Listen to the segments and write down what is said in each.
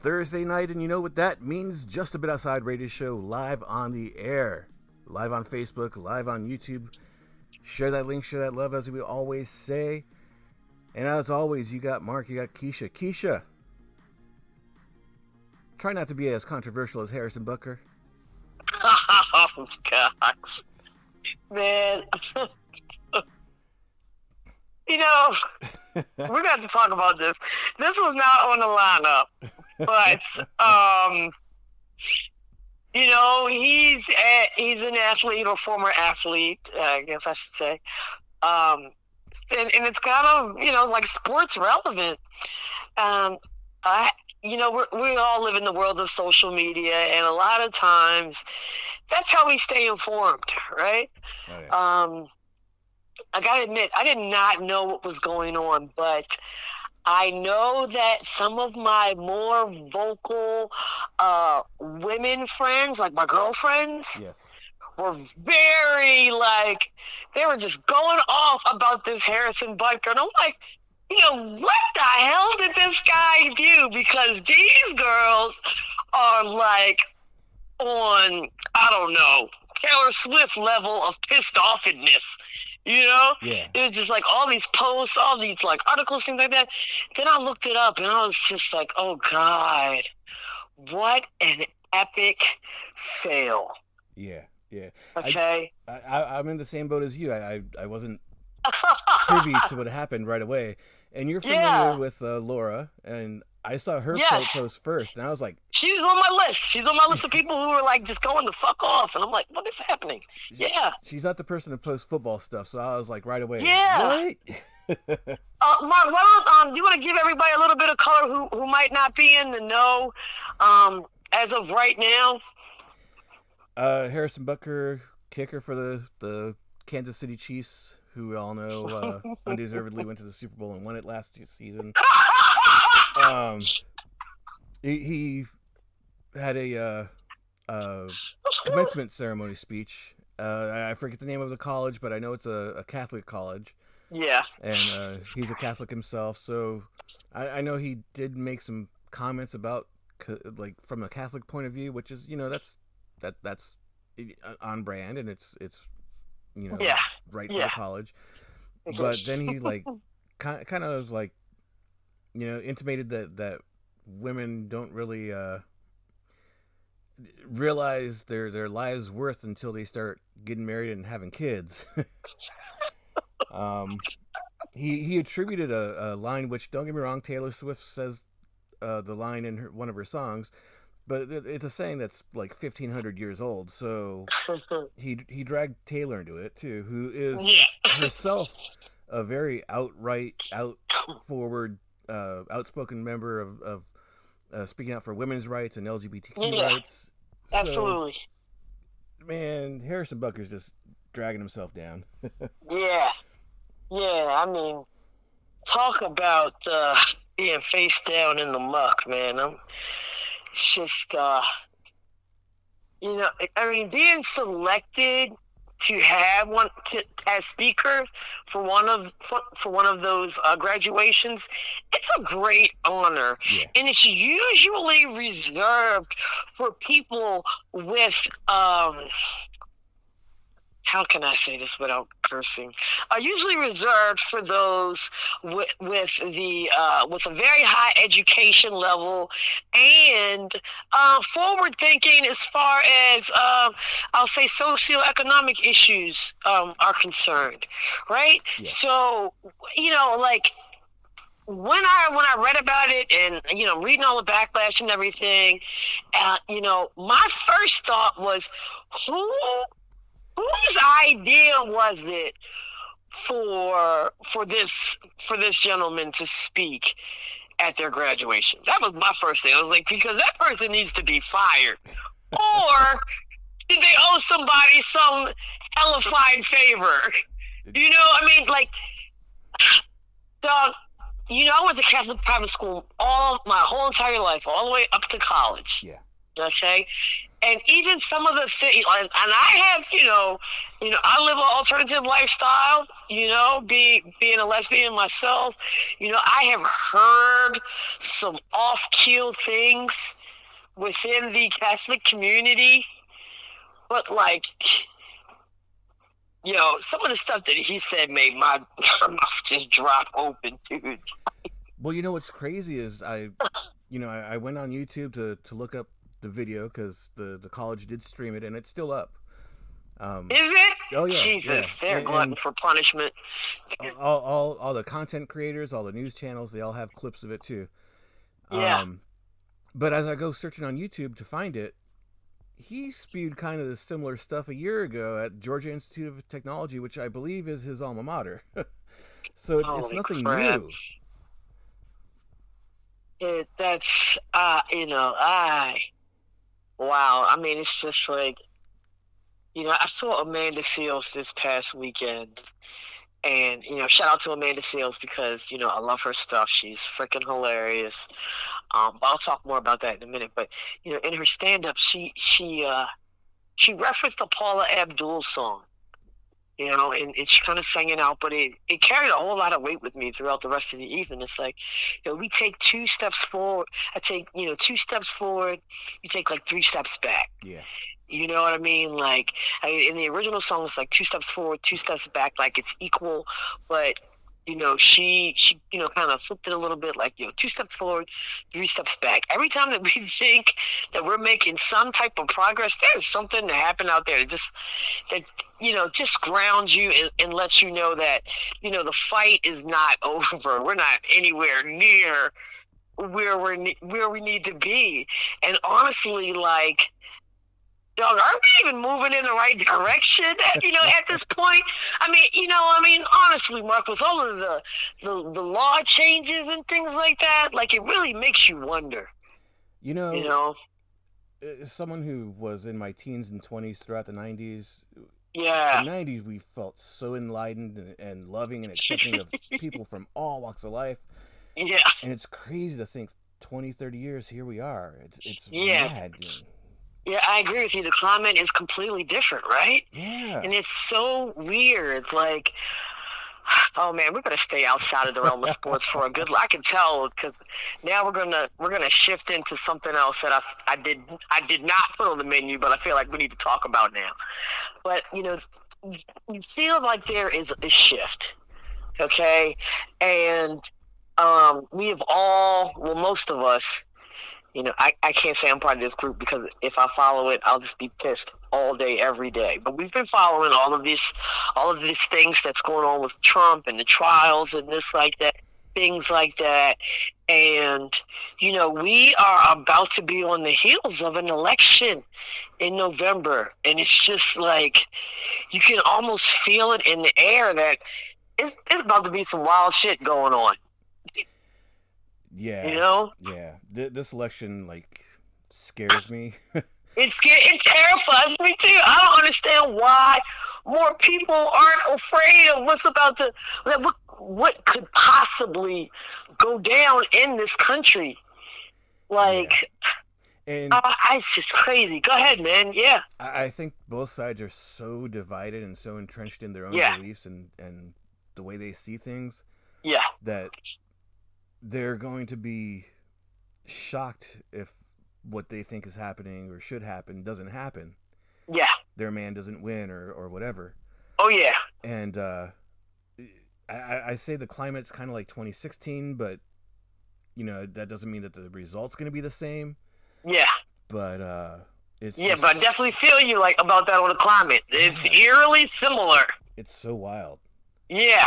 Thursday night, and you know what that means? Just a Bit Outside radio show live on the air, live on Facebook, live on YouTube. Share that link, share that love, as we always say. And as always, you got Mark, you got Keisha. Keisha, try not to be as controversial as Harrison Butker. Oh, gosh. Man. You know, we're going to have to talk about this. This was not on the lineup. But, you know, he's an athlete or former athlete, I guess I should say. And it's kind of, you know, like sports relevant. You know, we all live in the world of social media, and a lot of times that's how we stay informed, right? Oh, yeah. I gotta admit, I did not know what was going on, but I know that some of my more vocal women friends, like my girlfriends, Yes. were very, like, they were just going off about this Harrison Butker. And I'm like, you know, what the hell did this guy do? Because these girls are, like, on, I don't know, Taylor Swift level of pissed offness. You know? Yeah. It was just like all these posts, all these like articles, things like that. Then I looked it up and I was just like, oh God, what an epic fail. Yeah, yeah. Okay. I'm in the same boat as you. I wasn't privy to what happened right away. And you're familiar with Laura, and I saw her post first, and I was like... She was on my list. She's on my list of people who were, like, just going the fuck off. And I'm like, what is happening? She's not the person to post football stuff, so I was like, right away, what? Mark, do you want to give everybody a little bit of color who might not be in the know as of right now? Harrison Butker, kicker for the Kansas City Chiefs, who we all know undeservedly went to the Super Bowl and won it last season. He had a commencement ceremony speech. I forget the name of the college, but I know it's a Catholic college. Yeah. And he's a Catholic himself, so I know he did make some comments about, like, from a Catholic point of view, which is, you know, that's on brand, and it's you know, right for the college. But then he, like, kind of was like, you know, intimated that women don't really realize their lives' worth until they start getting married and having kids. He attributed a line, which, don't get me wrong, Taylor Swift says the line in one of her songs, but it's a saying that's like 1,500 years old. So he dragged Taylor into it too, who is herself a very forward, outspoken member of speaking out for women's rights and LGBTQ rights. Absolutely. So, man, Harrison Butker's just dragging himself down. Yeah. I mean, talk about being face down in the muck, man. It's just, you know, I mean, being selected to have as speaker for one of those graduations, it's a great honor, and it's usually reserved for people with how can I say this without cursing? Usually reserved for those with a very high education level and forward thinking as far as I'll say socioeconomic issues are concerned, right? Yeah. So, you know, like, when I read about it and, you know, reading all the backlash and everything, you know, my first thought was, whose idea was it for this gentleman to speak at their graduation? That was my first thing. I was like, because that person needs to be fired, or did they owe somebody some hellified favor? You know, I mean, like, dog. You know, I went to Catholic private school my whole entire life, all the way up to college. Yeah. Okay, and even some of the things, and I have, I live an alternative lifestyle. Being a lesbian myself, I have heard some off-keel things within the Catholic community, but like, some of the stuff that he said made my mouth just drop open, dude. Well, what's crazy is I went on YouTube to look up the video because the college did stream it and it's still up. Is it? Oh yeah, Jesus, yeah. they're glutton for punishment. All the content creators, all the news channels, they all have clips of it too. Yeah. But as I go searching on YouTube to find it, he spewed kind of the similar stuff a year ago at Georgia Institute of Technology, which I believe is his alma mater. So it's nothing crap. new. That's wow. I mean, it's just like, I saw Amanda Seales this past weekend, and shout out to Amanda Seales because I love her stuff. She's freaking hilarious. But I'll talk more about that in a minute. But in her stand-up, she referenced a Paula Abdul song. And she kind of sang it out, but it carried a whole lot of weight with me throughout the rest of the evening. It's like, we take 2 steps forward. I take, 2 steps forward. You take like 3 steps back. Yeah. You know what I mean? Like, in the original song, it's like 2 steps forward, 2 steps back, like it's equal. But she kind of flipped it a little bit, like 2 steps forward, 3 steps back. Every time that we think that we're making some type of progress, there's something that happened out there just grounds you and lets you know that the fight is not over. We're not anywhere near where we need to be. And honestly, like, dog, are we even moving in the right direction at this point? I mean, honestly, Mark, with all of the law changes and things like that, like, it really makes you wonder. As someone who was in my teens and 20s throughout the 90s, yeah, the 90s we felt so enlightened and loving and accepting of people from all walks of life. Yeah. And it's crazy to think 20, 30 years, here we are. It's mad, dude. Yeah, I agree with you. The climate is completely different, right? Yeah. And it's so weird. Like, oh man, we're gonna stay outside of the realm of sports for a good. I can tell because now we're gonna shift into something else that I did not put on the menu, but I feel like we need to talk about now. But you feel like there is a shift, okay? And we have all, well, most of us. I can't say I'm part of this group because if I follow it, I'll just be pissed all day, every day. But we've been following all of these things that's going on with Trump and the trials and things like that. And, we are about to be on the heels of an election in November. And it's just like, you can almost feel it in the air that it's about to be some wild shit going on. Yeah. Yeah. This election, like, scares me. It terrifies me too. I don't understand why more people aren't afraid of what's about to, what could possibly go down in this country. Like, and it's just crazy. Go ahead, man. Yeah. I think both sides are so divided and so entrenched in their own beliefs and the way they see things. Yeah. That they're going to be shocked if what they think is happening or should happen doesn't happen. Yeah. Their man doesn't win or whatever. Oh, yeah. And I say the climate's kind of like 2016, but, that doesn't mean that the result's going to be the same. Yeah. But it's but I definitely feel you about that on the climate. It's eerily similar. It's so wild. Yeah.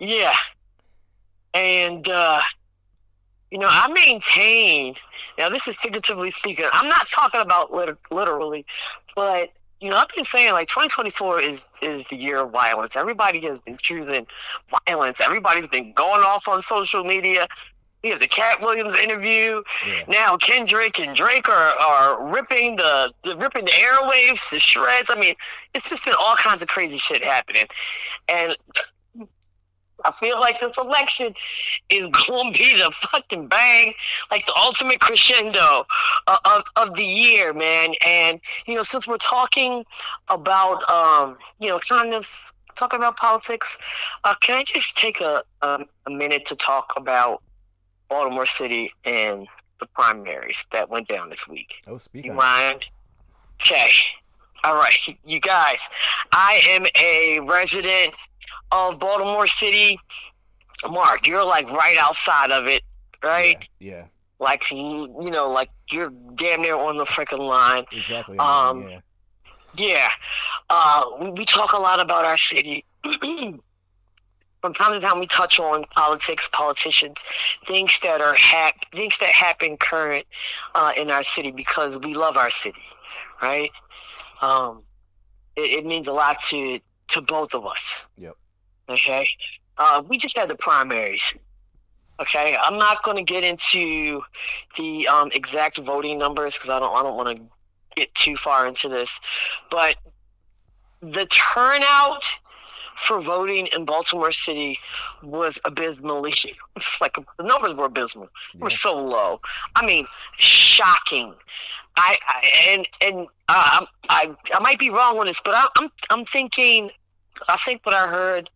Yeah. And, I maintain, now this is figuratively speaking, I'm not talking about literally, but, I've been saying 2024 is the year of violence. Everybody has been choosing violence. Everybody's been going off on social media. We have the Cat Williams interview. Yeah. Now Kendrick and Drake are ripping the airwaves to shreds. I mean, it's just been all kinds of crazy shit happening. And I feel like this election is going to be the fucking bang, like the ultimate crescendo of the year, man. And, since we're talking about, kind of talking about politics, can I just take a minute to talk about Baltimore City and the primaries that went down this week? Oh, speak You on mind? Okay. All right, you guys. I am a resident of Baltimore City. Mark, you're like right outside of it, right? Yeah. Like like you're damn near on the freaking line. Exactly. Yeah. We talk a lot about our city. From time to time, we touch on politics, politicians, things that happen current in our city because we love our city, right? It means a lot to both of us. Yep. Okay. We just had the primaries. Okay. I'm not going to get into the exact voting numbers because I don't want to get too far into this, but the turnout for voting in Baltimore City was abysmally. It's like the numbers were abysmal. They were so low. I mean, shocking. I might be wrong on this, but I'm thinking. I think what I heard.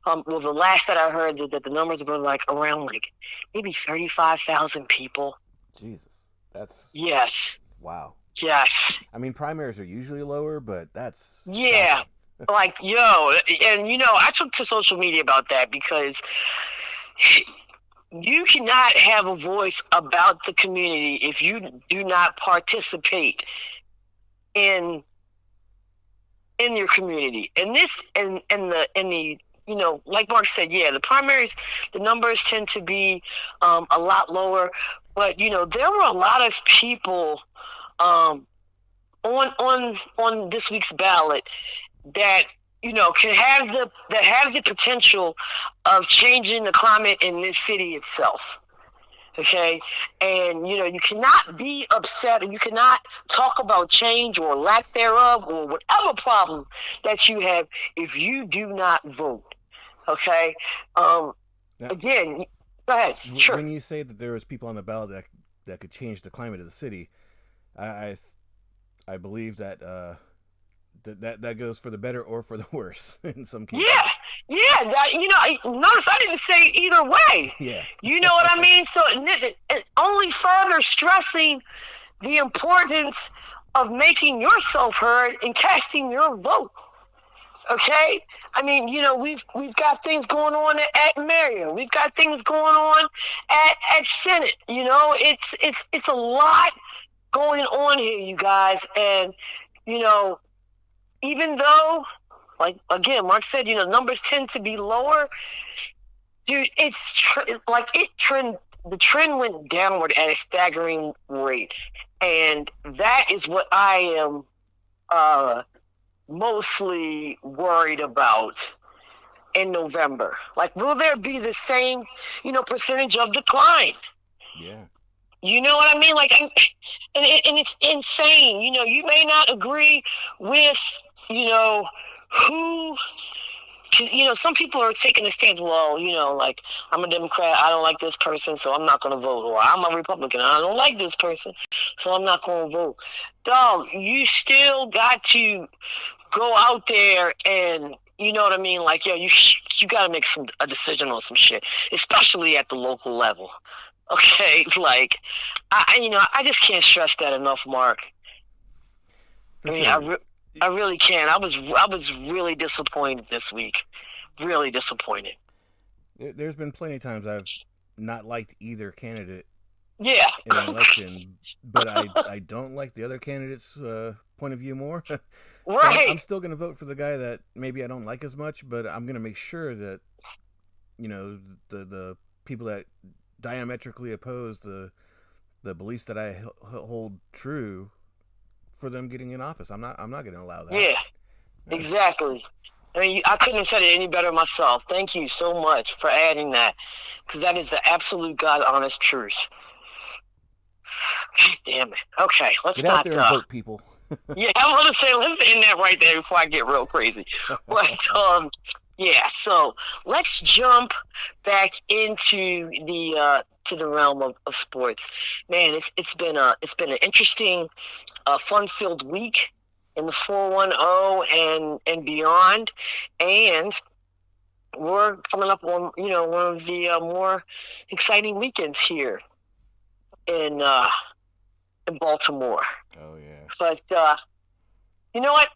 The last that I heard that the numbers were like around like maybe 35,000 people. Jesus, that's yes. Wow. Yes. I mean, primaries are usually lower, but that's yeah. Like, yo, and I took to social media about that because you cannot have a voice about the community if you do not participate in your community. And this and the like Mark said, the primaries, the numbers tend to be a lot lower, but there were a lot of people on this week's ballot that can have the potential of changing the climate in this city itself. Okay, and you cannot be upset, and you cannot talk about change or lack thereof or whatever problems that you have if you do not vote. Okay, now, again, go ahead. Sure. When you say that there was people on the ballot that could change the climate of the city, I believe that that goes for the better or for the worse in some cases. Yeah. Notice I didn't say either way. Yeah. You know what I mean? So it only further stressing the importance of making yourself heard and casting your vote. Okay, I mean, we've got things going on at Marion. We've got things going on at Senate. It's a lot going on here, you guys, and even though, like again, Mark said, numbers tend to be lower. Dude, the trend went downward at a staggering rate, and that is what I am mostly worried about in November. Like, will there be the same, percentage of decline? Yeah. You know what I mean? Like, and it's insane. You may not agree with, who. Some people are taking a stance. Well, like, I'm a Democrat. I don't like this person, so I'm not going to vote. Or I'm a Republican. I don't like this person, so I'm not going to vote. Dog, you still got to go out there and, you know what I mean? Like, you got to make a decision on some shit, especially at the local level. Okay, like, I just can't stress that enough, Mark. I really can't. I was really disappointed this week. Really disappointed. There's been plenty of times I've not liked either candidate. Yeah. In an election, but I don't like the other candidate's point of view more. Right. So I'm still going to vote for the guy that maybe I don't like as much, but I'm going to make sure that the people that diametrically oppose the beliefs that I hold true, for them getting in office. I'm not going to allow that. Yeah, exactly. I mean, I couldn't have said it any better myself. Thank you so much for adding that, because that is the absolute God honest truth. God damn it. Okay, let's get out there and vote, people. Yeah, I'm gonna say let's end that right there before I get real crazy. But Yeah, so let's jump back into the to the realm of sports. Man, it's been an interesting, fun filled week in the 410 and beyond, and we're coming up on one of the more exciting weekends here in uh, in Baltimore. Oh yeah. But you know what,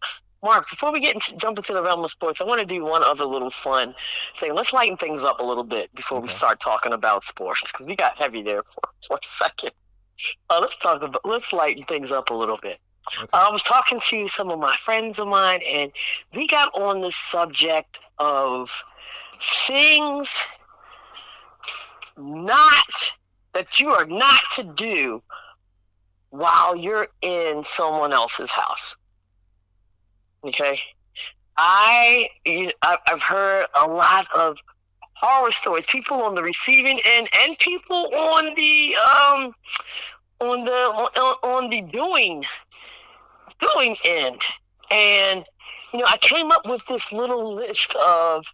Mark? Before we jump into the realm of sports, I want to do one other little fun thing. Let's lighten things up a little bit before we Okay. start talking about sports because we got heavy there for a second. Let's lighten things up a little bit. Okay. I was talking to some of my friends of mine, and we got on the subject of things not that you are not to do while you're in someone else's house. Okay, I've heard a lot of horror stories. People on the receiving end and people on the on the doing end. And I came up with this little list of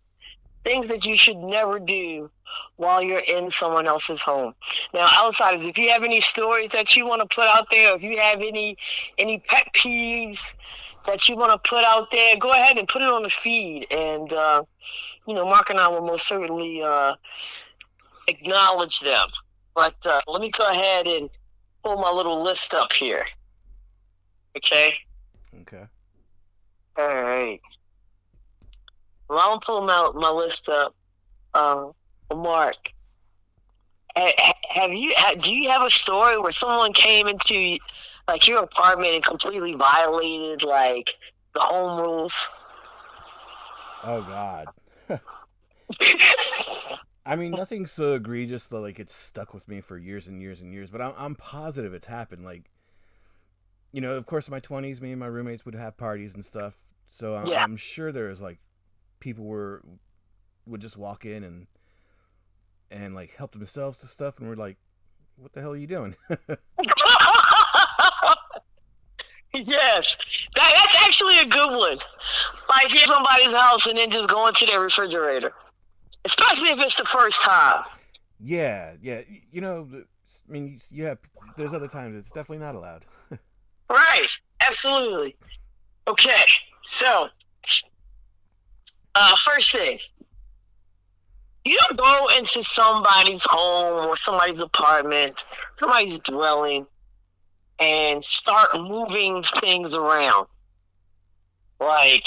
things that you should never do while you're in someone else's home. Now, outsiders, if you have any stories that you want to put out there, if you have any pet peeves that you want to put out there, go ahead and put it on the feed. And, Mark and I will most certainly acknowledge them. But let me go ahead and pull my little list up here. Okay? Okay. All right. Well, I'm pulling my list up. Mark, do you have a story where someone came into like your apartment and completely violated like the home rules? Oh God. I mean, nothing so egregious that like it's stuck with me for years and years and years. But I'm positive it's happened. Like, of course, in my 20s, me and my roommates would have parties and stuff. So I'm sure there's like people would just walk in and like help themselves to stuff, and we're like, "What the hell are you doing?" Yes, that's actually a good one. Like, get somebody's house and then just go into their refrigerator, especially if it's the first time. Yeah. I mean, there's other times it's definitely not allowed. Right, absolutely. Okay, so first thing, you don't go into somebody's home or somebody's apartment, somebody's dwelling, and start moving things around, like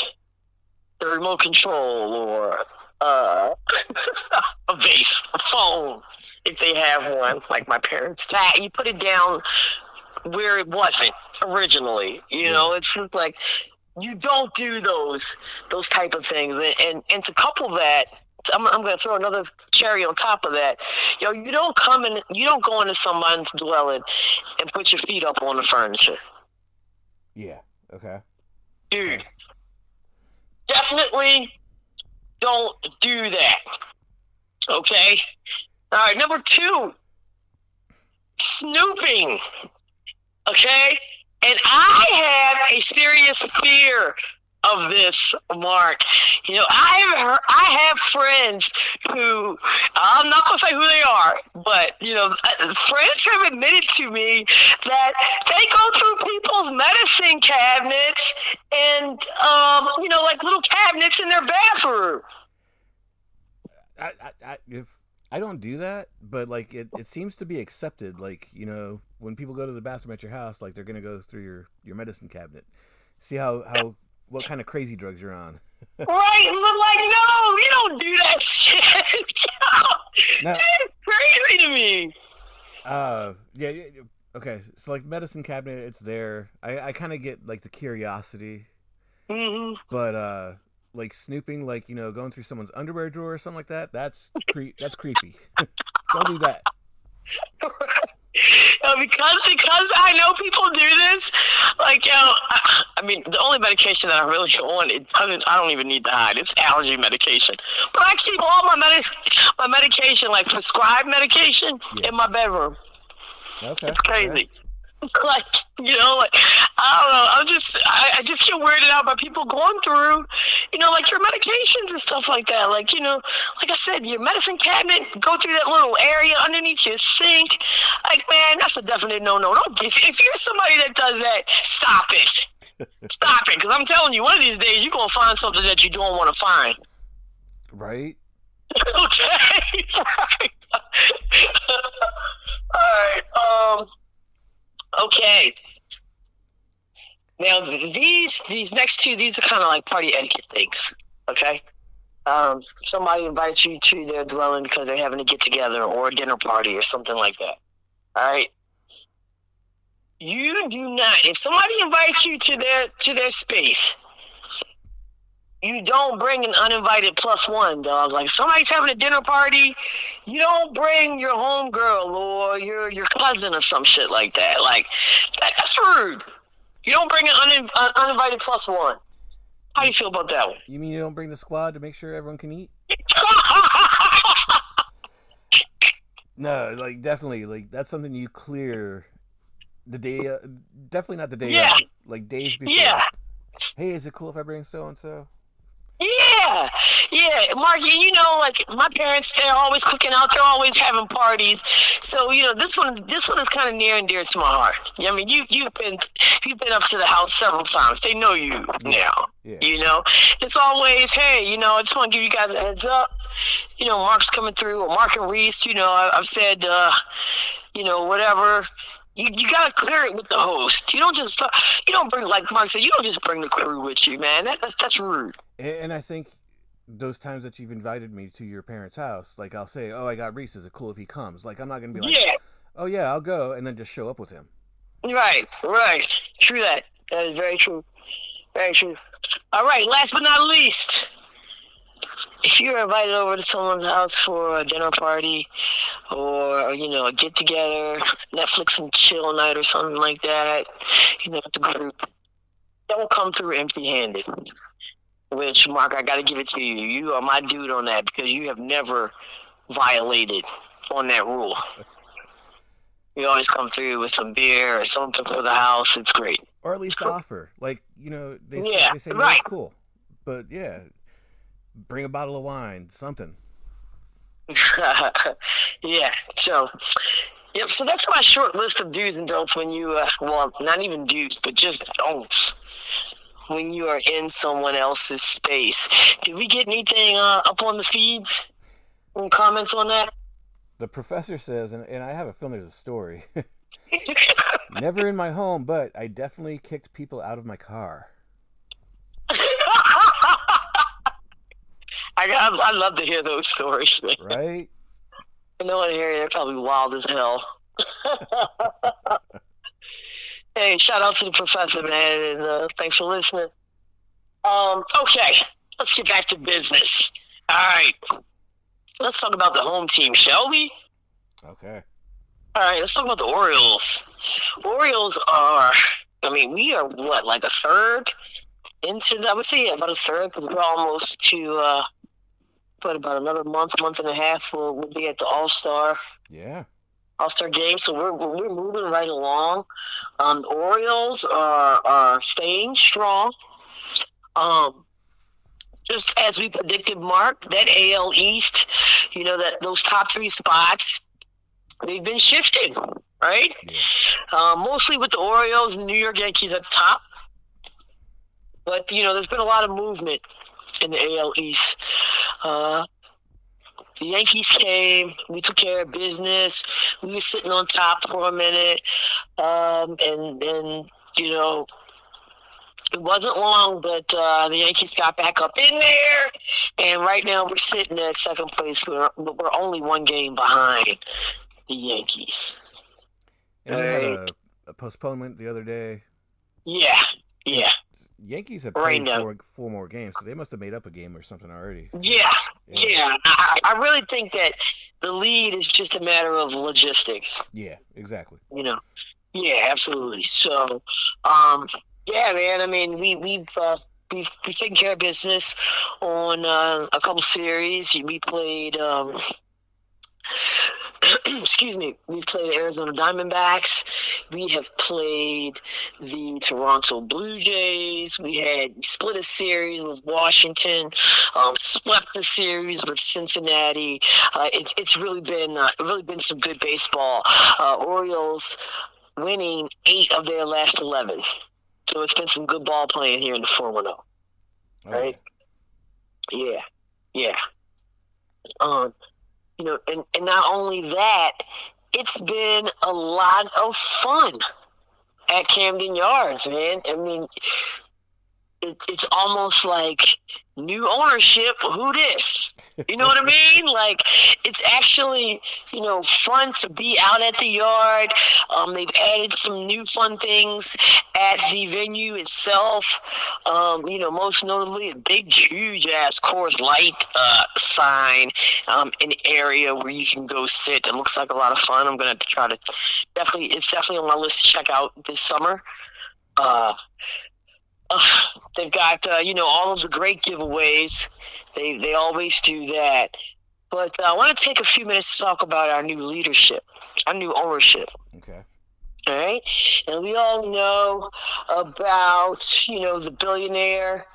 the remote control or a vase, a phone, if they have one, like my parents. You put it down where it wasn't originally. It's just like you don't do those type of things, and to couple that. I'm going to throw another cherry on top of that. You don't go into someone's dwelling and put your feet up on the furniture. Yeah. Okay. Dude, definitely don't do that. Okay? All right, number 2, snooping. Okay? And I have a serious fear of this, Mark. I have friends who, I'm not going to say who they are, but, friends have admitted to me that they go through people's medicine cabinets and, like little cabinets in their bathroom. I don't do that, but like it seems to be accepted. Like, when people go to the bathroom at your house, like they're gonna go through your medicine cabinet, see how what kind of crazy drugs you're on. Right, but like, no, you don't do that shit. That's crazy to me. Yeah, okay. So like medicine cabinet, it's there. I kind of get like the curiosity, but like snooping, like going through someone's underwear drawer or something like that. That's creepy. Don't do that. Because I know people do this, like, I mean, the only medication that I'm really on, I don't even need to hide. It's allergy medication. But I keep all my medication, like prescribed medication, in my bedroom. Okay. It's crazy. Like, I don't know. I just get weirded out by people going through like your medications and stuff like that. Like, like I said, your medicine cabinet, go through that little area underneath your sink. Like, man, that's a definite no-no. If you're somebody that does that, stop it. Stop it, because I'm telling you, one of these days you're going to find something that you don't want to find. Right? Okay. Right. All right. Okay. Now these next two, these are kind of like party etiquette things. Okay. Somebody invites you to their dwelling because they're having a get together or a dinner party or something like that. All right. You do not. If somebody invites you to their space, you don't bring an uninvited plus one, dog. Like, if somebody's having a dinner party, you don't bring your homegirl or your cousin or some shit like that. Like, that's rude. You don't bring an uninvited plus one. How do you feel about that one? You mean you don't bring the squad to make sure everyone can eat? No, like, definitely, like, that's something you clear the day, definitely not the day of, like, days before. Yeah. Hey, is it cool if I bring so-and-so? Yeah, Mark. Like my parents, they're always cooking out. They're always having parties. So this one is kind of near and dear to my heart. I mean, you've been up to the house several times. They know you now. Yeah. It's always, hey, I just want to give you guys a heads up. Mark's coming through, or Mark and Reese. I've said, whatever. You gotta clear it with the host. You don't bring, like Mark said, you don't just bring the crew with you, man. That's rude. And I think those times that you've invited me to your parents' house, like, I'll say, oh, I got Reese, is it cool if he comes? Like, I'm not gonna be like, oh yeah, I'll go, and then just show up with him. Right. True that. That is very true. Very true. All right, last but not least, if you're invited over to someone's house for a dinner party or, a get-together, Netflix and chill night or something like that, with the group, don't come through empty-handed. Which, Mark, I got to give it to you. You are my dude on that because you have never violated on that rule. You always come through with some beer or something for the house. It's great. Or at least offer. Like, they say, no, right. It's cool. But, yeah, bring a bottle of wine, something. Yeah, so that's my short list of do's and don'ts when you, well, not even do's, but just don'ts when you are in someone else's space. Did we get anything up on the feeds? Any comments on that? The professor says, and I have a feeling there's a story. Never in my home, but I definitely kicked people out of my car. I love to hear those stories, man. Right? I know in here they're probably wild as hell. Hey, shout out to the professor, man, and thanks for listening. Okay, let's get back to business. All right, let's talk about the home team, shall we? Okay. All right, let's talk about the Orioles. Orioles are, we are what, like a third into, I would say about a third, because we're almost to, about another month and a half, we'll be at the All-Star. Yeah. All-Star game, so we're moving right along. The Orioles are staying strong. Just as we predicted, Mark, that AL East, that those top three spots, they've been shifting, right? Yeah. Mostly with the Orioles and New York Yankees at the top. But, there's been a lot of movement in the AL East. The Yankees came, we took care of business, we were sitting on top for a minute, and then, it wasn't long, but the Yankees got back up in there, and right now we're sitting at second place. We're only one game behind the Yankees. And we had a postponement the other day. Yeah. Yankees have played four more games, so they must have made up a game or something already. Yeah. I really think that the lead is just a matter of logistics. Yeah, exactly. Yeah, absolutely. So, yeah, man. We've taken care of business on a couple series. We played excuse me, we've played Arizona Diamondbacks. We have played the Toronto Blue Jays. We split a series with Washington, swept a series with Cincinnati. It's really been some good baseball. Orioles winning 8 of their last 11. So it's been some good ball playing here in the 410. Right? Yeah. Yeah. And not only that, it's been a lot of fun at Camden Yards, man. I mean, it's almost like new ownership. Who this? You know what I mean? Like, it's actually, fun to be out at the yard. They've added some new fun things at the venue itself. Most notably a big, huge ass Coors Light sign in the area where you can go sit. It looks like a lot of fun. I'm gonna try to it's definitely on my list to check out this summer. They've got all of the great giveaways. They always do that. But I want to take a few minutes to talk about our new leadership, our new ownership. Okay. All right. And we all know about, the billionaire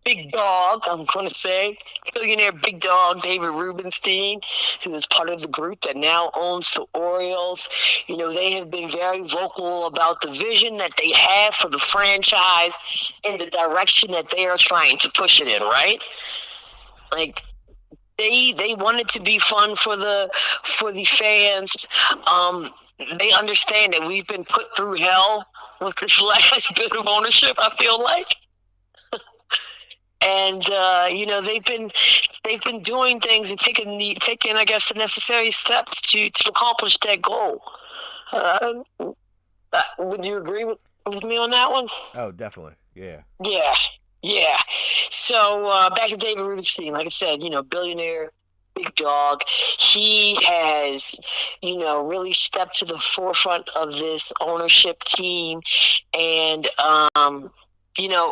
big dog, I'm going to say, billionaire big dog David Rubenstein, who is part of the group that now owns the Orioles. They have been very vocal about the vision that they have for the franchise and the direction that they are trying to push it in, right? Like, they want it to be fun for the fans. They understand that we've been put through hell with this last bit of ownership, I feel like. And they've been doing things and taking I guess the necessary steps to accomplish that goal. Would you agree with me on that one? Oh, definitely. Yeah. Yeah. So back to David Rubenstein, like I said, billionaire, big dog. He has, really stepped to the forefront of this ownership team, and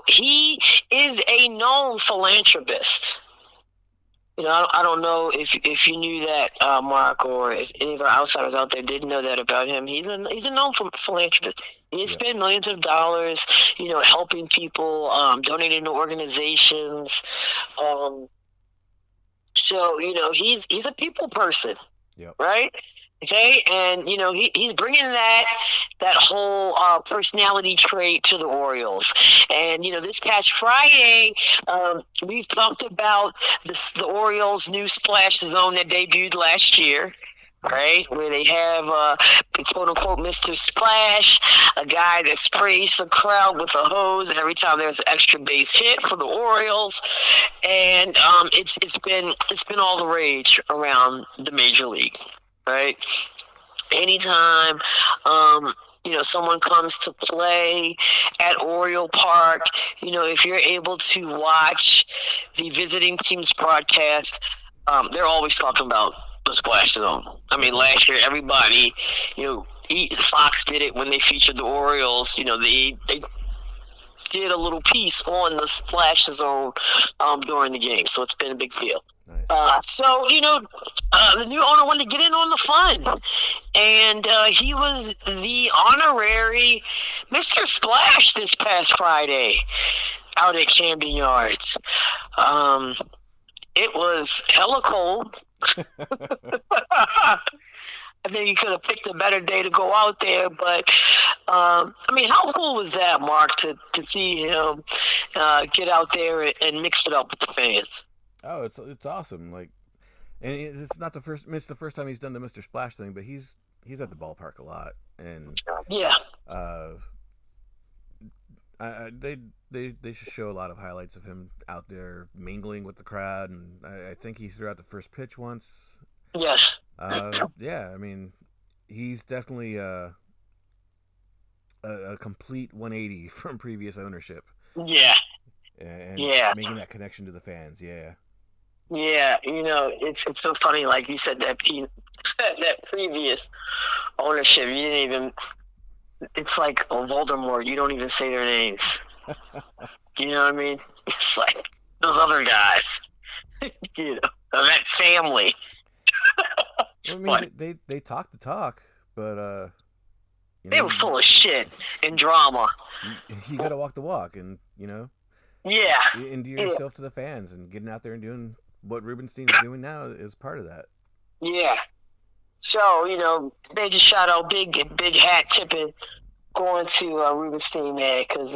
he is a known philanthropist. I don't know if you knew that, Mark, or if any of our outsiders out there didn't know that about him. He's a known philanthropist. He spent millions of dollars, helping people, donating to organizations. So he's a people person, right? Okay, and he's bringing that whole personality trait to the Orioles. And this past Friday, we've talked about the Orioles' new splash zone that debuted last year. Right, where they have quote unquote Mr. Splash, a guy that sprays the crowd with a hose every time there's an extra base hit for the Orioles, and it's been all the rage around the major league. Right, anytime someone comes to play at Oriole Park, if you're able to watch the visiting team's broadcast, they're always talking about the splash zone. I mean, last year, everybody, Fox did it when they featured the Orioles. They did a little piece on the splash zone during the game, so it's been a big deal. Nice. So, the new owner wanted to get in on the fun, and he was the honorary Mr. Splash this past Friday out at Camden Yards. It was hella cold. I think you could have picked a better day to go out there, but how cool was that, Mark, to see him get out there and mix it up with the fans? Oh, it's awesome. Like, and it's not the first. It's the first time he's done the Mr. Splash thing, but he's at the ballpark a lot, and they should show a lot of highlights of him out there mingling with the crowd, and I think he threw out the first pitch once. Yes. He's definitely a complete 180 from previous ownership. Yeah. And making that connection to the fans. Yeah. Yeah, it's so funny. Like you said, that previous ownership, you didn't even. It's like Voldemort. You don't even say their names. You know what I mean? It's like those other guys. That family. I mean, But they talk the talk, but they were full of shit and drama. you got to walk the walk, and Yeah, endear yeah, yourself to the fans, and getting out there and doing what Rubenstein is doing now is part of that. yeah. So major shout out, big hat tipping going to Rubenstein, man, because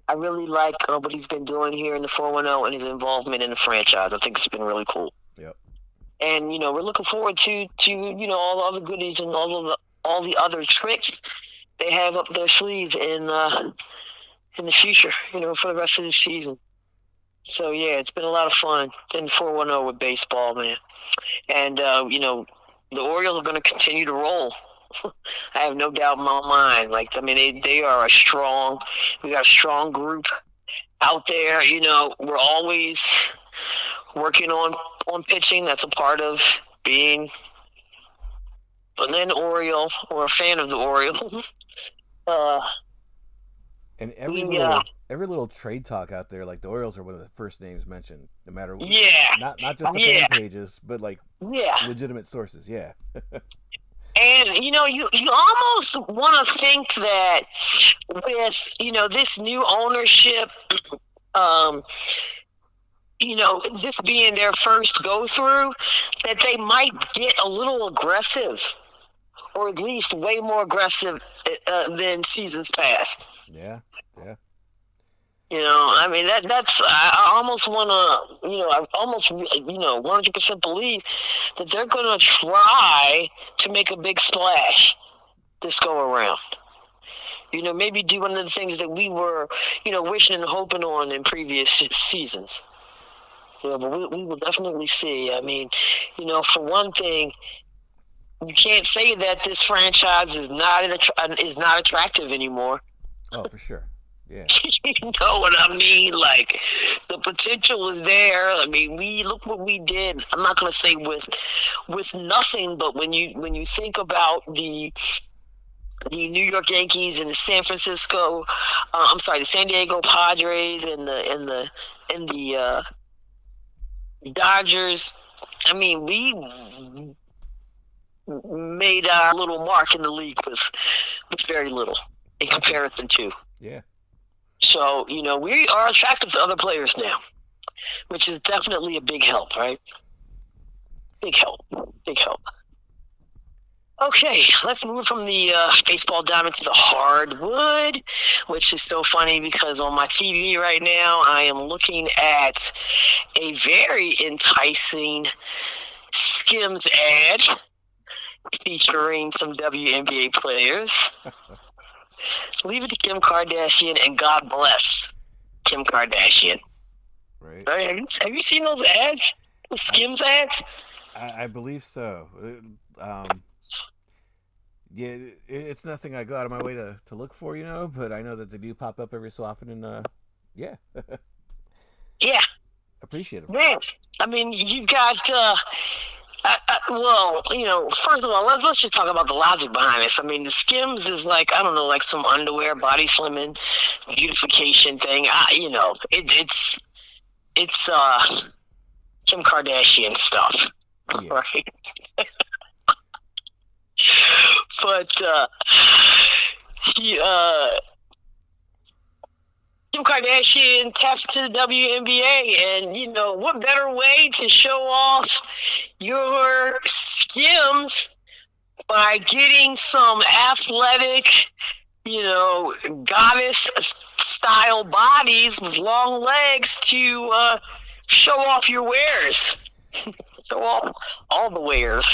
I really like what he's been doing here in the 410 and his involvement in the franchise. I think it's been really cool. Yep. And we're looking forward to all the other goodies and all the other tricks they have up their sleeve in the future. For the rest of the season. So yeah, it's been a lot of fun in 410 with baseball, man. And the Orioles are going to continue to roll. I have no doubt in my mind. They are we got a strong group out there. We're always working on pitching. That's a part of being an Oriole or a fan of the Orioles. And every little trade talk out there, like the Orioles are one of the first names mentioned, no matter what. Yeah. Not just the fan pages, but legitimate sources. Yeah. And you almost want to think that with this new ownership, this being their first go through, that they might get a little aggressive, or at least way more aggressive than seasons past. Yeah. That's I almost want to, I almost 100% believe that they're going to try to make a big splash this go around. Maybe do one of the things that we were, wishing and hoping on in previous seasons. But we will definitely see. For one thing, you can't say that this franchise is not attractive anymore. Oh, for sure. Yeah. You know what I mean? Like, the potential is there. We look what we did. I'm not going to say with nothing, but when you think about the New York Yankees and the the San Diego Padres and the Dodgers. We made our little mark in the league with very little in comparison to. Yeah. So, we are attractive to other players now, which is definitely a big help, right? Big help. Okay, let's move from the baseball diamond to the hardwood, which is so funny because on my TV right now, I am looking at a very enticing Skims ad featuring some WNBA players. Leave it to Kim Kardashian, and God bless Kim Kardashian. Right. Have you seen those ads? The Skims ads? I believe so. Yeah, it's nothing I go out of my way to look for, but I know that they do pop up every so often, and yeah. Yeah. Appreciate them. Man, you've got first of all, let's just talk about the logic behind this. The Skims is like some underwear, body slimming, beautification thing. It's Kim Kardashian stuff, yeah. right? But Kim Kardashian taps to the WNBA, and what better way to show off your Skims by getting some athletic, goddess style bodies with long legs to show off your wares. Show off all the wares.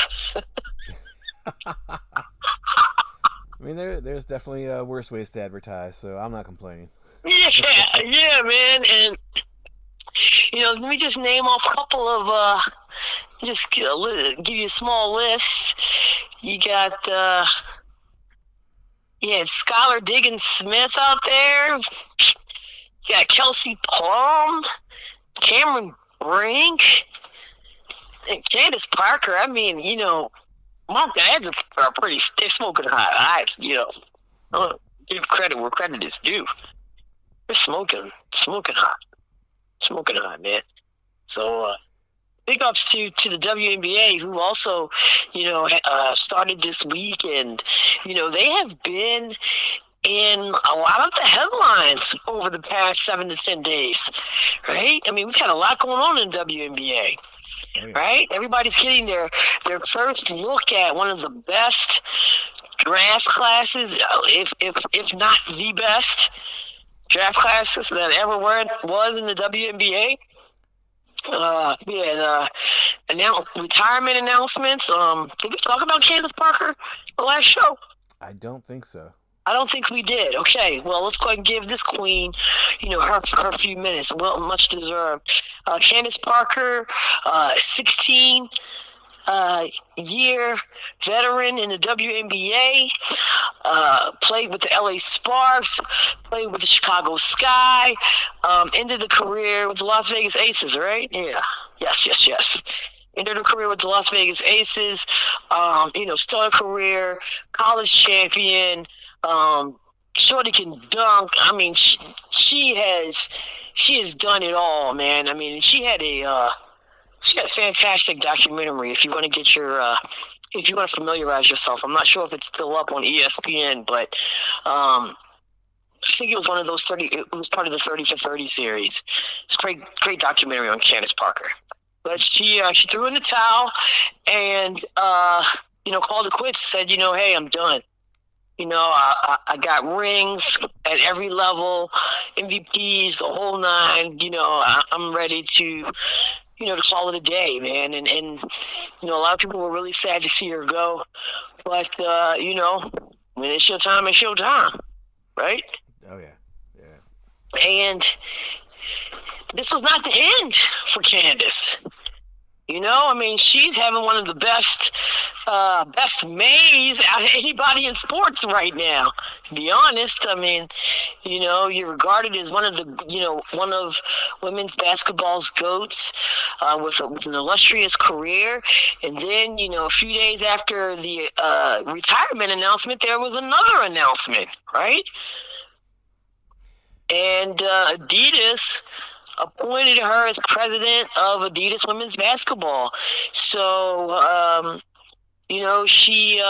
There's definitely worse ways to advertise, so I'm not complaining. Yeah, man, and let me just name off a couple of, just give you a small list. You got, Skylar Diggins-Smith out there. You got Kelsey Plum, Cameron Brink, and Candace Parker. My dads are pretty, they're smoking hot. I'm gonna give credit where credit is due. They're smoking hot, man. So big ups to the WNBA, who also, started this week, and they have been in a lot of the headlines over the past 7 to 10 days, right? I mean, we've had a lot going on in WNBA. Oh, yeah. Right? Everybody's getting their first look at one of the best draft classes, if not the best draft classes that ever was in the WNBA. We had retirement announcements. Did we talk about Candace Parker the last show? I don't think so. I don't think we did. Okay, well, let's go ahead and give this queen, her few minutes. Well, much deserved. Candace Parker, 16 year veteran in the WNBA, played with the LA Sparks, played with the Chicago Sky, ended the career with the Las Vegas Aces, right? Yeah. Yes. Ended her career with the Las Vegas Aces, stellar career, college champion. Shorty can dunk. I mean, she has done it all, man. I mean, she had a fantastic documentary. If you want to if you want to familiarize yourself, I'm not sure if it's still up on ESPN, but I think it was one of those 30. It was part of the 30 for 30 series. It's a great documentary on Candace Parker. But she threw in the towel and called it quits. Said, hey, I'm done. I got rings at every level, MVPs, the whole nine. I'm ready to call it a day, man. And a lot of people were really sad to see her go. But, when it's your time, it's your time, right? Oh, yeah. And this was not the end for Candace. I mean, she's having one of the best Mays out of anybody in sports right now. To be honest, I mean, you're regarded as one of women's basketball's GOATs, with an illustrious career. And then, a few days after the retirement announcement, there was another announcement, right? And Adidas appointed her as president of Adidas Women's Basketball. So, she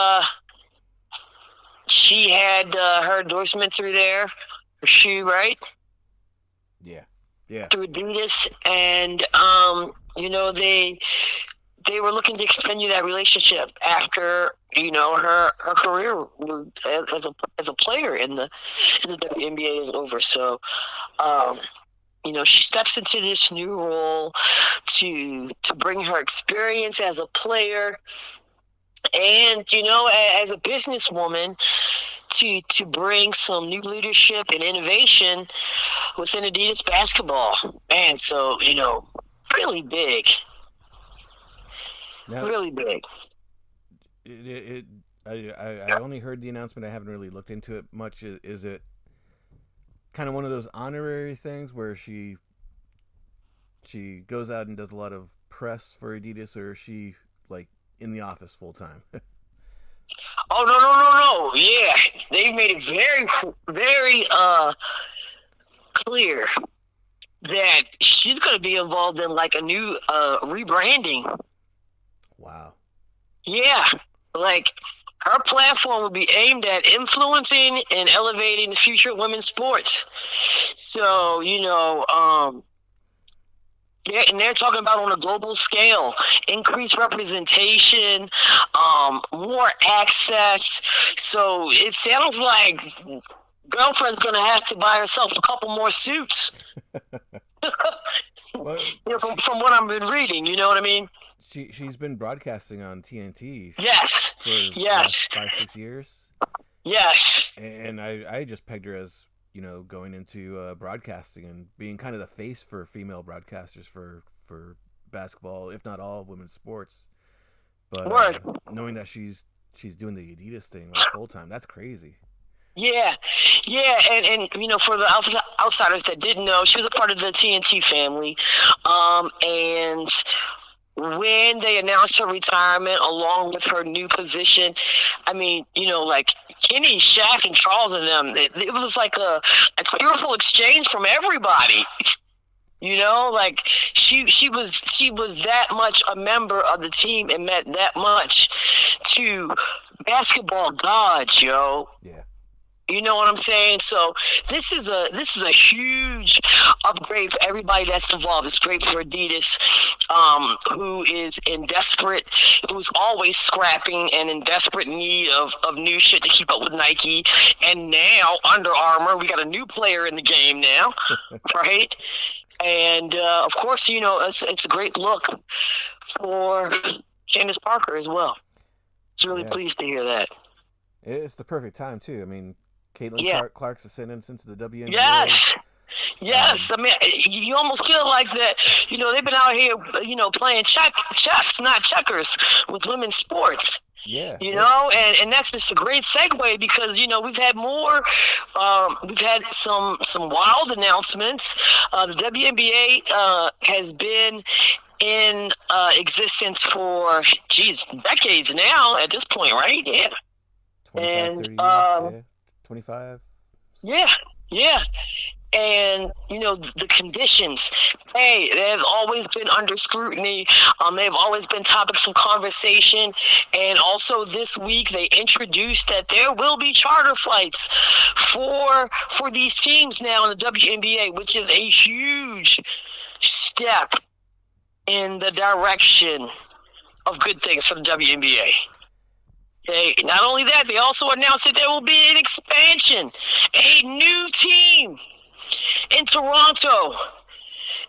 had her endorsement through there, her shoe, right? Yeah. Through Adidas, and they were looking to continue that relationship after her career as a player in the WNBA is over. So. She steps into this new role to bring her experience as a player and, as a businesswoman to bring some new leadership and innovation within Adidas basketball. And so, really big. Now, really big. I only heard the announcement. I haven't really looked into it much. Is it kind of one of those honorary things where she goes out and does a lot of press for Adidas, or is she like in the office full time? Oh, no. Yeah, they made it very, very clear that she's going to be involved in like a new rebranding. Wow. Yeah, like her platform will be aimed at influencing and elevating the future of women's sports. So, they're talking about on a global scale, increased representation, more access. So it sounds like girlfriend's going to have to buy herself a couple more suits. From what I've been reading, you know what I mean? She's been broadcasting on TNT. Yes. For yes. 5-6 years. Yes. And I just pegged her as going into broadcasting and being kind of the face for female broadcasters for basketball, if not all women's sports. But knowing that she's doing the Adidas thing like full time, that's crazy. Yeah, and for the outsiders that didn't know, she was a part of the TNT family, and when they announced her retirement along with her new position, I mean, like Kenny, Shaq, and Charles and them, it was like a beautiful exchange from everybody. Like she was that much a member of the team and meant that much to basketball gods, yo. Yeah. You know what I'm saying? So this is a huge upgrade for everybody that's involved. It's great for Adidas, who's always scrapping and in desperate need of new shit to keep up with Nike. And now Under Armour, we got a new player in the game now, right? And of course, it's a great look for Candace Parker as well. I was really Yeah. pleased to hear that. It's the perfect time too. I mean, Caitlin Yeah. Clark's ascendance into the WNBA. Yes. Yes, I mean, you almost feel like that. They've been out here, playing chess, not checkers, with women's sports. Yeah. And that's just a great segue because we've had more, we've had some wild announcements. The WNBA has been in existence for decades now at this point, right? Yeah. 25, And 30 years. Yeah. 25. yeah. And the conditions, hey, they've always been under scrutiny. They've always been topics of conversation. And also this week they introduced that there will be charter flights for these teams now in the WNBA, which is a huge step in the direction of good things for the WNBA. Okay. Not only that, they also announced that there will be an expansion, a new team in Toronto.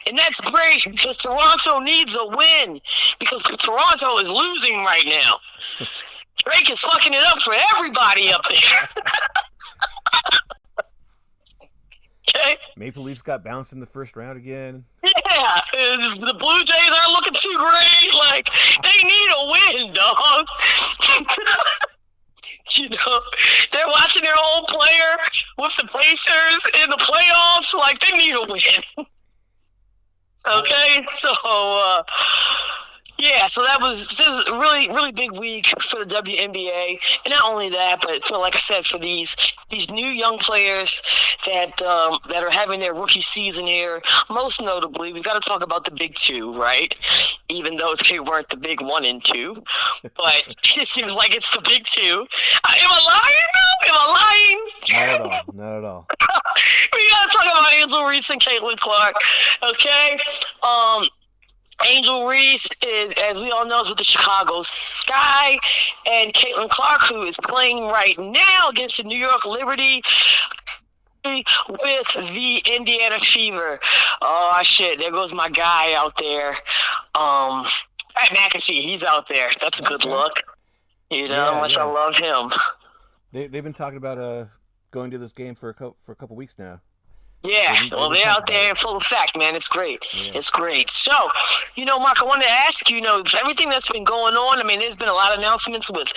And that's great because Toronto needs a win because Toronto is losing right now. Drake is fucking it up for everybody up there. Okay? Maple Leafs got bounced in the first round again. Yeah, the Blue Jays aren't looking too great. Like, they need a win, dog. They're watching their old player with the Pacers in the playoffs. Like, they need a win. Okay, so so this is a really, really big week for the WNBA, and not only that, but like I said, for these new young players that are having their rookie season here. Most notably, we've got to talk about the big two, right? Even though they weren't the big 1 and 2, but it seems like it's the big two. Am I lying? Am I lying? Not at all. We gotta talk about Angel Reese and Caitlin Clark, okay? Angel Reese is, as we all know, is with the Chicago Sky, and Caitlin Clark, who is playing right now against the New York Liberty with the Indiana Fever. Oh, shit, there goes my guy out there. Pat McAfee, he's out there. That's a good look. How much I love him. They've been talking about going to this game for a couple weeks now. Yeah, well, they're out there in full effect, man. It's great. Yeah. It's great. So, Mark, I wanted to ask you, everything that's been going on. I mean, there's been a lot of announcements with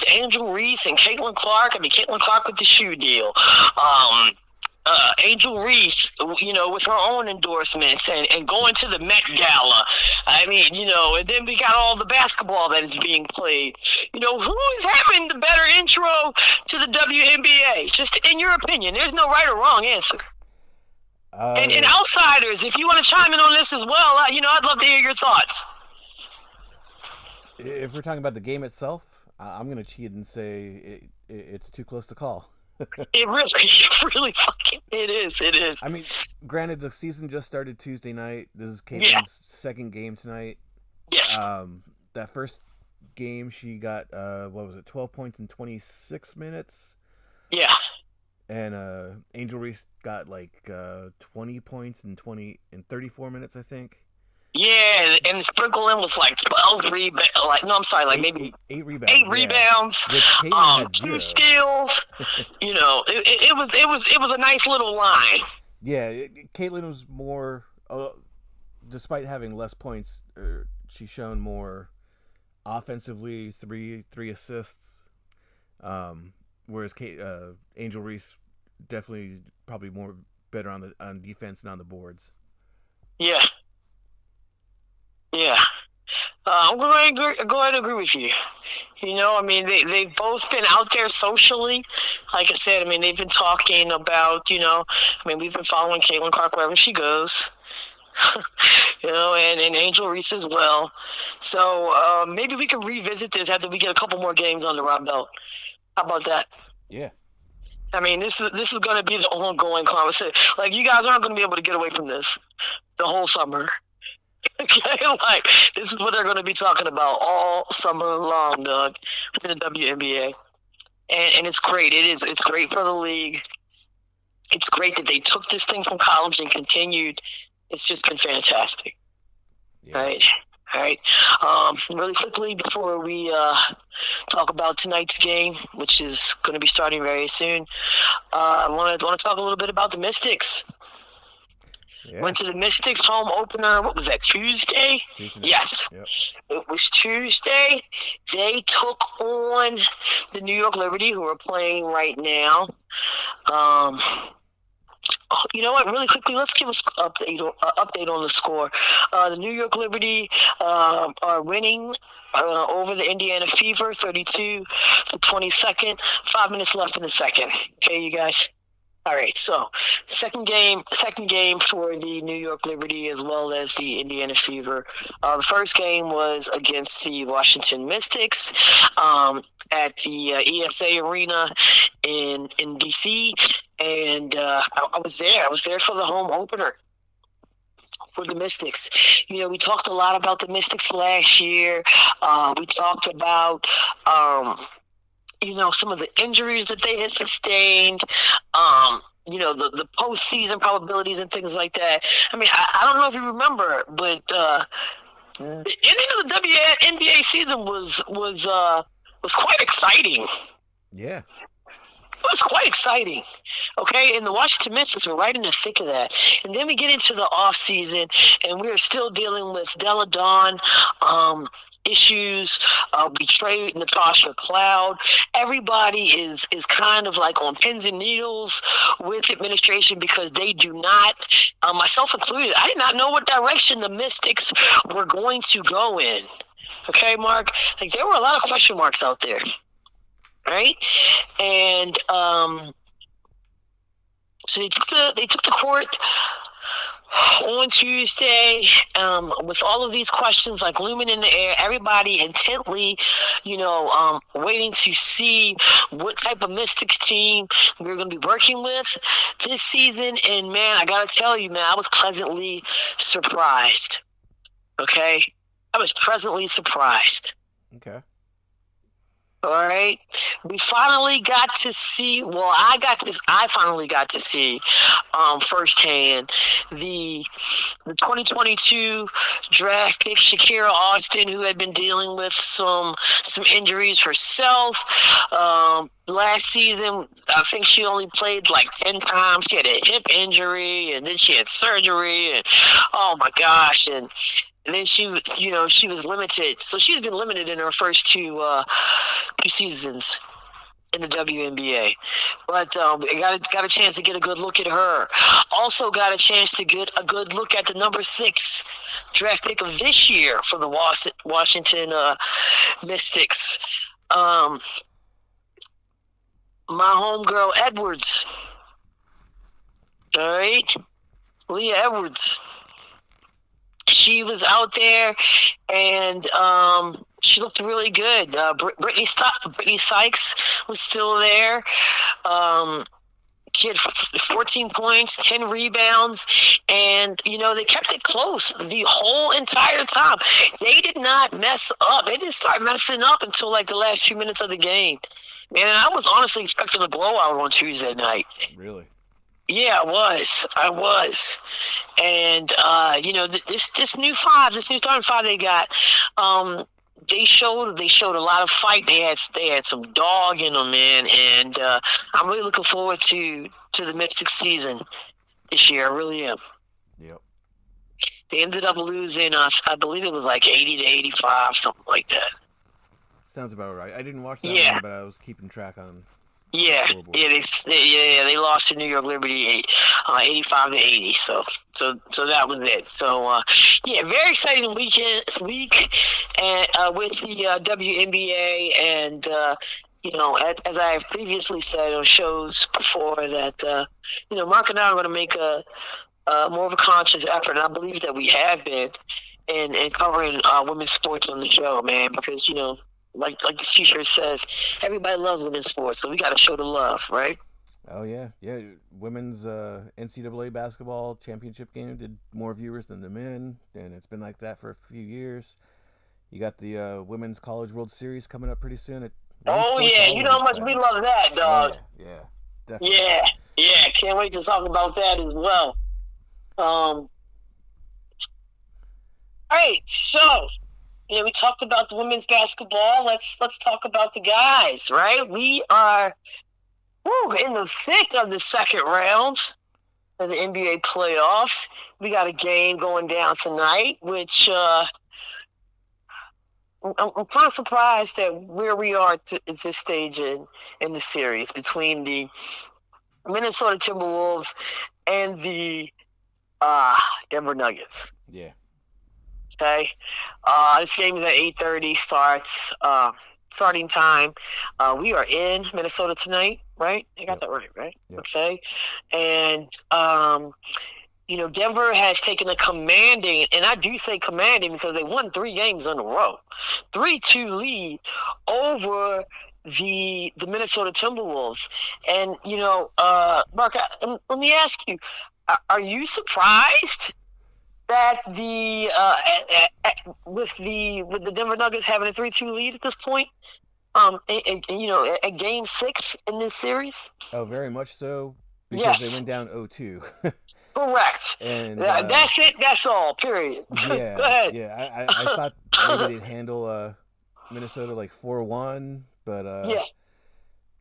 Angel Reese and Caitlin Clark. I mean, Caitlin Clark with the shoe deal. Angel Reese, with her own endorsements and going to the Met Gala. I mean, and then we got all the basketball that is being played. Who is having the better intro to the WNBA? Just in your opinion. There's no right or wrong answer. And outsiders, if you want to chime in on this as well, I'd love to hear your thoughts. If we're talking about the game itself, I'm going to cheat and say it's too close to call. It really fucking, it is. I mean, granted, the season just started Tuesday night. This is Caitlin's second game tonight. Yes. That first game, she got, 12 points in 26 minutes? Yeah. And Angel Reese got 20 points in 34 minutes, I think. Yeah, and sprinkle in with 12 rebounds. Maybe 8 rebounds. 8 rebounds. 2 steals. It was a nice little line. Yeah, Caitlin was more, despite having less points, she's shown more offensively. 3 assists. Whereas Angel Reese definitely probably more better on defense and on the boards. Yeah. I'm going to go ahead and agree with you. I mean, they've both been out there socially. Like I said, I mean, they've been talking about, we've been following Caitlin Clark wherever she goes. and Angel Reese as well. So maybe we can revisit this after we get a couple more games under our belt. How about that? Yeah. I mean, this is going to be the ongoing conversation. Like, you guys aren't going to be able to get away from this the whole summer. Okay, like, this is what they're going to be talking about all summer long, Doug, in the WNBA. And it's great. It's great for the league. It's great that they took this thing from college and continued. It's just been fantastic. Yeah. All right. Really quickly before we talk about tonight's game, which is going to be starting very soon, I want to talk a little bit about the Mystics. Yeah. Went to the Mystics home opener. What was that, Tuesday? Yes. Yep. It was Tuesday. They took on the New York Liberty, who are playing right now. You know what? Really quickly, let's give us an update on the score. The New York Liberty are winning over the Indiana Fever, 32-22. 5 minutes left in the second. Okay, you guys. All right, so second game for the New York Liberty as well as the Indiana Fever. The first game was against the Washington Mystics at the ESA Arena in D.C., and I was there. I was there for the home opener for the Mystics. You know, we talked a lot about the Mystics last year. We talked about some of the injuries that they had sustained, the postseason probabilities and things like that. I mean, I don't know if you remember, but the ending of the WNBA season was quite exciting. Yeah. It was quite exciting, okay? And the Washington Mystics were right in the thick of that. And then we get into the off season, and we are still dealing with Della Dawn issues, betrayed Natasha Cloud. Everybody is kind of like on pins and needles with administration because they do not, myself included, I did not know what direction the Mystics were going to go in. Okay, Mark? Like, there were a lot of question marks out there. Right? And so they took the court on Tuesday with all of these questions like looming in the air, everybody intently, waiting to see what type of Mystics team we're going to be working with this season. And, man, I got to tell you, man, I was pleasantly surprised. Okay? I was pleasantly surprised. Okay. All right. We finally got to see, I finally got to see firsthand the 2022 draft pick Shakira Austin, who had been dealing with some injuries herself. Last season, I think she only played like 10 times. She had a hip injury, and then she had surgery, and oh my gosh, and then she was limited. So she's been limited in her first two seasons in the WNBA. But got a chance to get a good look at her. Also got a chance to get a good look at the number 6 draft pick of this year for the Washington Mystics. My homegirl Edwards. All right? Leah Edwards. She was out there, and she looked really good. Brittany Sykes was still there. She had 14 points, 10 rebounds, and, they kept it close the whole entire time. They did not mess up. They didn't start messing up until, like, the last few minutes of the game. Man, I was honestly expecting a blowout on Tuesday night. Really? Yeah, I was. And, this new starting 5 they got, they showed a lot of fight. They had some dog in them, man. And I'm really looking forward to the Mystics season this year. I really am. Yep. They ended up losing, I believe it was like 80-85, something like that. Sounds about right. I didn't watch that one, but I was keeping track on. Yeah, they lost to New York Liberty 85-80. So that was it. So very exciting week and with the WNBA, and as I have previously said on shows before that Mark and I are going to make a more of a conscious effort, and I believe that we have been in covering women's sports on the show, man. Because like the T-shirt says, everybody loves women's sports, so we got to show the love, right? Oh yeah, yeah. Women's NCAA basketball championship game did more viewers than the men, and it's been like that for a few years. You got the Women's College World Series coming up pretty soon. Oh yeah, you know how much we love that, Oh dog. yeah, yeah, definitely. Yeah. Can't wait to talk about that as well. All right, so we talked about the women's basketball. Let's talk about the guys, right? We are in the thick of the second round of the NBA playoffs. We got a game going down tonight, which I'm kind of surprised at where we are at this stage in the series between the Minnesota Timberwolves and the Denver Nuggets. Yeah. Okay. This game is at 8:30 starting time. We are in Minnesota tonight, right? I got that right? Yep. Okay. And Denver has taken a commanding, and I do say commanding because they won 3 games in a row, 3-2 lead over the Minnesota Timberwolves. And Mark, let me ask you: are you surprised that with the Denver Nuggets having a 3-2 lead at this point? At Game 6 in this series. Oh, very much so. Because they went down 0-2. Correct. And that's it. That's all. Period. Yeah. Go ahead. Yeah. I thought maybe they'd handle Minnesota like 4-1, but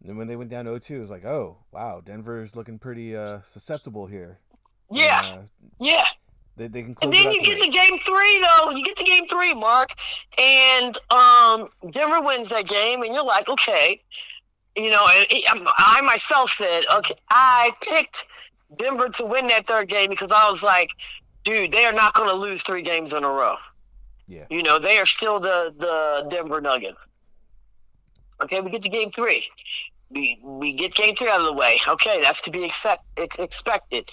and when they went down 0-2, it was like, oh wow, Denver's looking pretty susceptible here. Yeah. Yeah. They can close. And then you get to Game 3, though. You get to Game 3, Mark, and Denver wins that game, and you're like, okay, and I myself said, okay, I picked Denver to win that third game because I was like, dude, they are not going to lose 3 games in a row. Yeah. They are still the Denver Nuggets. Okay, we get to Game 3. We get Game 3 out of the way. Okay, that's to be expected.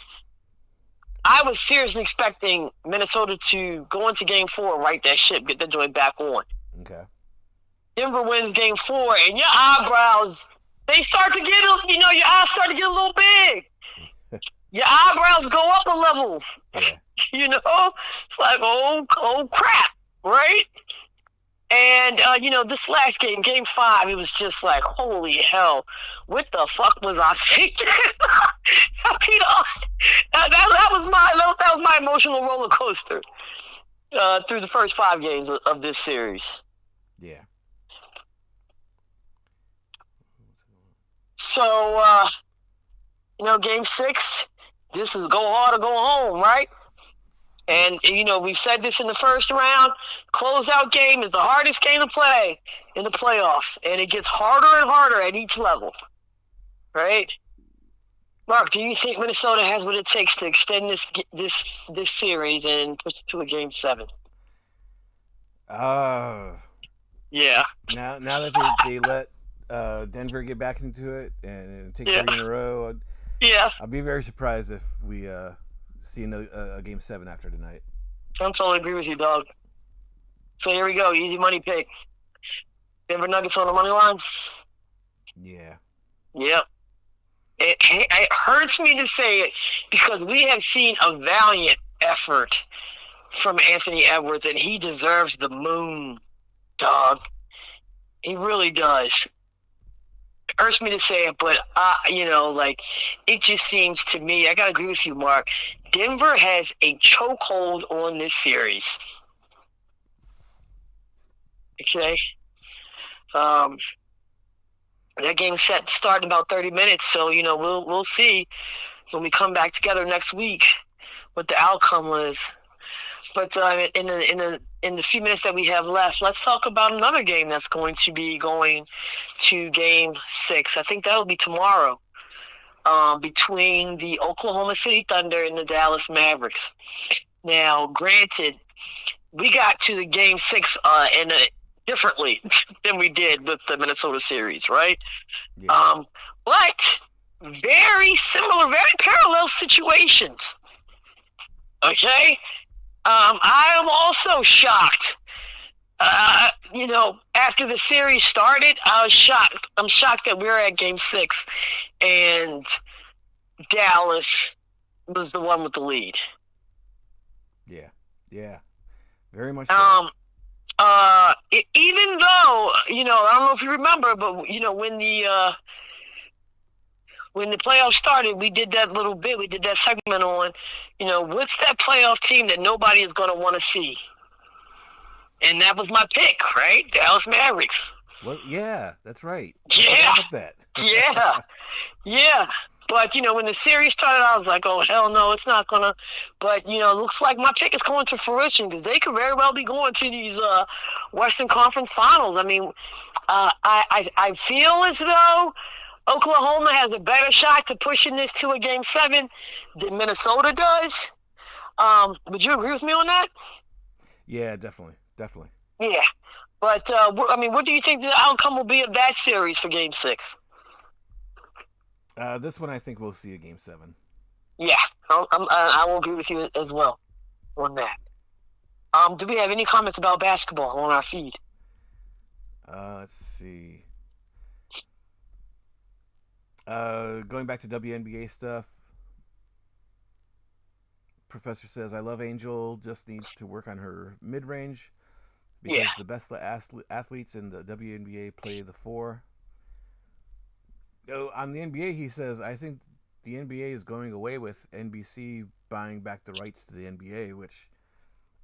I was seriously expecting Minnesota to go into Game 4, right that ship, get the joint back on. Okay. Denver wins Game 4, and your eyebrows, they start to get, your eyes start to get a little big. Your eyebrows go up a level. Yeah. It's like, oh crap, right? And, this last game, Game 5, it was just like, holy hell, what the fuck was I thinking? That was my emotional roller coaster through the first 5 games of this series. Yeah. So, Game 6, this is go hard or go home, right? And, we've said this in the first round. Closeout game is the hardest game to play in the playoffs. And it gets harder and harder at each level. Right? Mark, do you think Minnesota has what it takes to extend this series and push it to a Game 7? Yeah. Now that they let Denver get back into it and take 3 in a row, I'll be very surprised if we see a Game 7 after tonight. I totally agree with you, dog. So here we go. Easy money pick. Denver Nuggets on the money line? Yeah. Yep. It hurts me to say it because we have seen a valiant effort from Anthony Edwards, and he deserves the moon, dog. He really does. It hurts me to say it, but, it just seems to me, I got to agree with you, Mark, Denver has a chokehold on this series. Okay? That game's set to start in about 30 minutes, so, we'll see when we come back together next week what the outcome was. But in the few minutes that we have left, let's talk about another game that's going to be going to Game 6. I think that'll be tomorrow, between the Oklahoma City Thunder and the Dallas Mavericks. Now, granted, we got to the Game 6 differently than we did with the Minnesota series, right? Yeah. But very similar, very parallel situations. Okay? I am also shocked. After the series started, I was shocked. I'm shocked that we were at Game 6 and Dallas was the one with the lead. Yeah, very much so. Even though, I don't know if you remember, but, when the playoffs started, we did that little bit, we did that segment on, what's that playoff team that nobody is going to want to see? And that was my pick, right? Dallas Mavericks. Well, yeah, that's right. Yeah. That. Yeah. But, when the series started, I was like, oh, hell no, it's not going to. But, it looks like my pick is coming to fruition because they could very well be going to these Western Conference Finals. I mean, I feel as though Oklahoma has a better shot to pushing this to a Game 7 than Minnesota does. Would you agree with me on that? Yeah, definitely. Yeah. But, what do you think the outcome will be of that series for Game 6? This one I think we'll see a Game 7. Yeah, I will agree with you as well on that. Do we have any comments about basketball on our feed? Let's see. Going back to WNBA stuff, Professor says, I love Angel, just needs to work on her mid-range because the best athletes in the WNBA play the 4. On the NBA, he says, I think the NBA is going away with NBC buying back the rights to the NBA, which,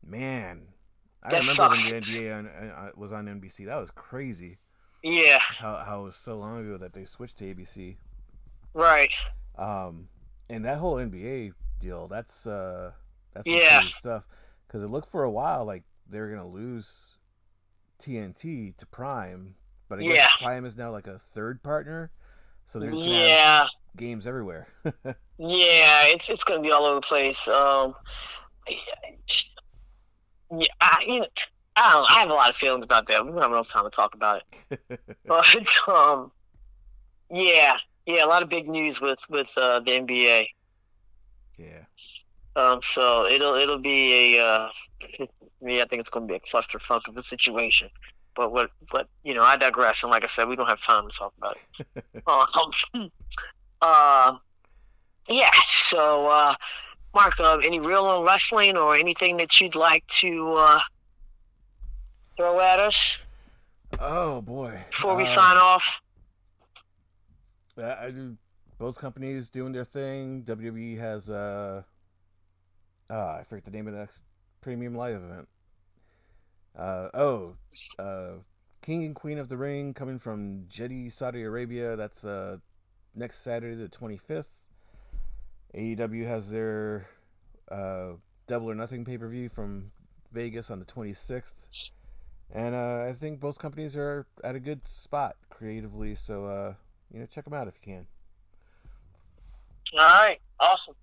man, I remember when the NBA was on NBC. That was crazy. Yeah. How it was so long ago that they switched to ABC. Right. And that whole NBA deal, that's crazy stuff. Because it looked for a while like they were going to lose TNT to Prime, but I guess Prime is now like a third partner. So they're just gonna have games everywhere. It's gonna be all over the place. I have a lot of feelings about that. We don't have enough time to talk about it. But a lot of big news with the NBA. Yeah. So it'll be I think it's gonna be a clusterfuck of a situation. But I digress. And like I said, we don't have time to talk about it. So, Mark, any real on wrestling or anything that you'd like to throw at us? Oh, boy. Before we sign off? I do. Both companies doing their thing. WWE has, I forget the name of the next premium live event. King and Queen of the Ring coming from Jeddah, Saudi Arabia. That's next Saturday, the 25th. AEW has their Double or Nothing pay-per-view from Vegas on the 26th. And I think both companies are at a good spot creatively, so check them out if you can. All right, awesome.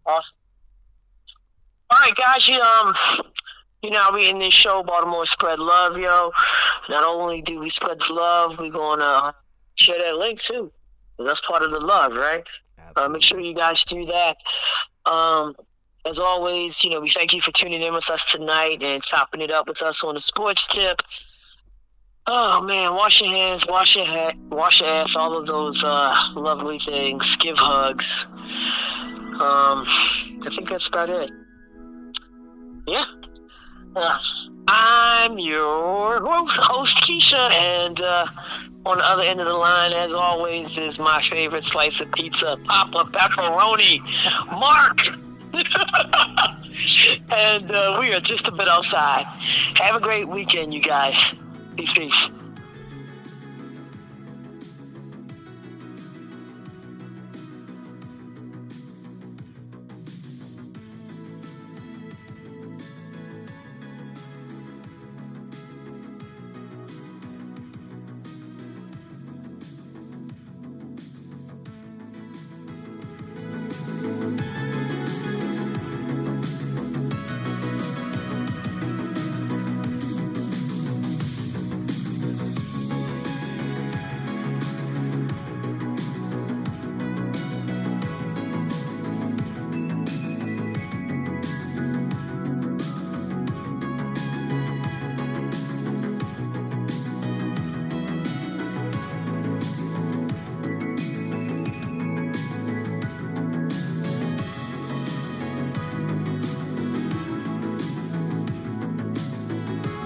All right, guys, we in this show, Baltimore Spread Love, yo. Not only do we spread the love, we're going to share that link, too. That's part of the love, right? Make sure you guys do that. As always, we thank you for tuning in with us tonight and chopping it up with us on the sports tip. Oh, man, wash your hands, wash your ass, all of those lovely things. Give hugs. I think that's about it. Yeah. I'm your host, Keisha, and on the other end of the line, as always, is my favorite slice of pizza, Papa Pepperoni, Mark. And we are just a bit outside. Have a great weekend, you guys. Peace.